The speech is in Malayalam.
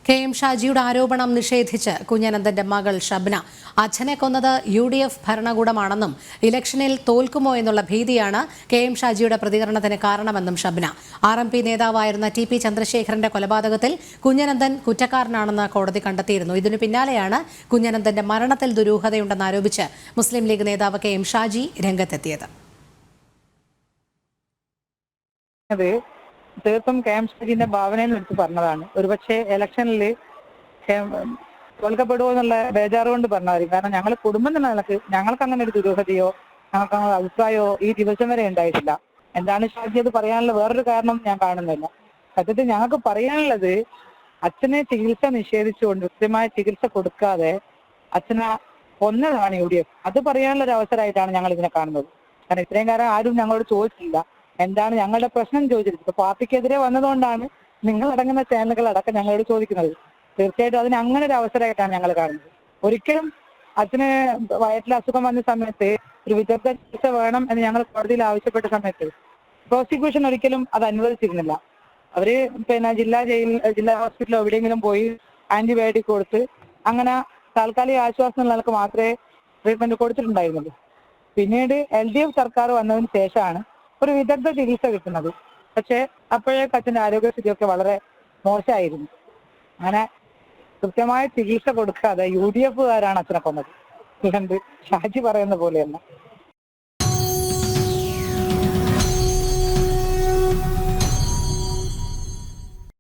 കെ.എം. ഷാജിയുടെ ആരോപണം നിഷേധിച്ച് കുഞ്ഞനന്തന്റെ മകൾ ഷബ്ന അച്ഛനെ കൊന്നത് UDF ഭരണകൂടമാണെന്നും ഇലക്ഷനിൽ തോൽക്കുമോ എന്നുള്ള ഭീതിയാണ് കെ.എം. ഷാജിയുടെ പ്രതികരണത്തിന് കാരണമെന്നും ഷബ്ന. RMP നേതാവായിരുന്ന TP ചന്ദ്രശേഖരന്റെ കൊലപാതകത്തിൽ കുഞ്ഞനന്തൻ കുറ്റക്കാരനാണെന്ന് കോടതി കണ്ടെത്തിയിരുന്നു. ഇതിനു പിന്നാലെയാണ് കുഞ്ഞനന്തന്റെ മരണത്തിൽ ദുരൂഹതയുണ്ടെന്നാരോപിച്ച് മുസ്ലിം ലീഗ് നേതാവ് കെ.എം. ഷാജി രംഗത്തെത്തിയത്. തീർത്തും കെ.എം. ഷാജിന്റെ ഭാവനയിൽ എടുത്ത് പറഞ്ഞതാണ്. ഒരുപക്ഷെ ഇലക്ഷനിൽ തോൽക്കപ്പെടുമോ എന്നുള്ള ബേജാറ് കൊണ്ട് പറഞ്ഞതായിരിക്കും. കാരണം ഞങ്ങൾ കുടുംബം എന്ന നിലക്ക് ഞങ്ങൾക്ക് അങ്ങനെ ഒരു ദുരൂഹതയോ ഞങ്ങൾക്ക് അങ്ങനെ അഭിപ്രായമോ ഈ ദിവസം വരെ ഉണ്ടായിട്ടില്ല. എന്താണ് ഷാജി അത് പറയാനുള്ള വേറൊരു കാരണം ഞാൻ കാണുന്നില്ല. സത്യത്തിൽ ഞങ്ങൾക്ക് പറയാനുള്ളത്, അച്ഛനെ ചികിത്സ നിഷേധിച്ചുകൊണ്ട് കൃത്യമായ ചികിത്സ കൊടുക്കാതെ അച്ഛനെ കൊന്നതാണ് UDF. അത് പറയാനുള്ള ഒരു അവസരമായിട്ടാണ് ഞങ്ങൾ ഇതിനെ കാണുന്നത്. കാരണം ഇത്രയും കാലം ആരും ഞങ്ങളോട് ചോദിച്ചില്ല എന്താണ് ഞങ്ങളുടെ പ്രശ്നം ചോദിച്ചിരിക്കുന്നത്. പാർട്ടിക്കെതിരെ വന്നതുകൊണ്ടാണ് നിങ്ങളടങ്ങുന്ന ചാനലുകൾ അടക്കം ഞങ്ങളോട് ചോദിക്കുന്നത്. തീർച്ചയായിട്ടും അതിന് അങ്ങനെ ഒരു അവസരമായിട്ടാണ് ഞങ്ങൾ കാണുന്നത്. ഒരിക്കലും അച്ഛന് വയറ്റിൽ അസുഖം വന്ന സമയത്ത് ഒരു വിദഗ്ധ ചികിത്സ വേണം എന്ന് ഞങ്ങൾ കോടതിയിൽ ആവശ്യപ്പെട്ട സമയത്ത് പ്രോസിക്യൂഷൻ ഒരിക്കലും അത് അനുവദിച്ചിരുന്നില്ല. അവര് ജില്ലാ ഹോസ്പിറ്റലോ എവിടെയെങ്കിലും പോയി ആന്റിബയോട്ടിക് കൊടുത്ത് അങ്ങനെ താൽക്കാലിക ആശ്വാസം ഉള്ളവർക്ക് മാത്രമേ ട്രീറ്റ്മെന്റ് കൊടുത്തിട്ടുണ്ടായിരുന്നുള്ളൂ. പിന്നീട് LDF സർക്കാർ വന്നതിന് ശേഷമാണ് ഒരു വിദഗ്ധ ചികിത്സ കിട്ടുന്നത്. പക്ഷെ അപ്പോഴേക്ക് അച്ഛൻ്റെ ആരോഗ്യസ്ഥിതിയൊക്കെ വളരെ മോശമായിരുന്നു. അങ്ങനെ കൃത്യമായ ചികിത്സ കൊടുക്കാതെ UDF കാരാണ് അച്ഛനെ കൊന്നത്. ഷാജി പറയുന്ന പോലെയല്ല.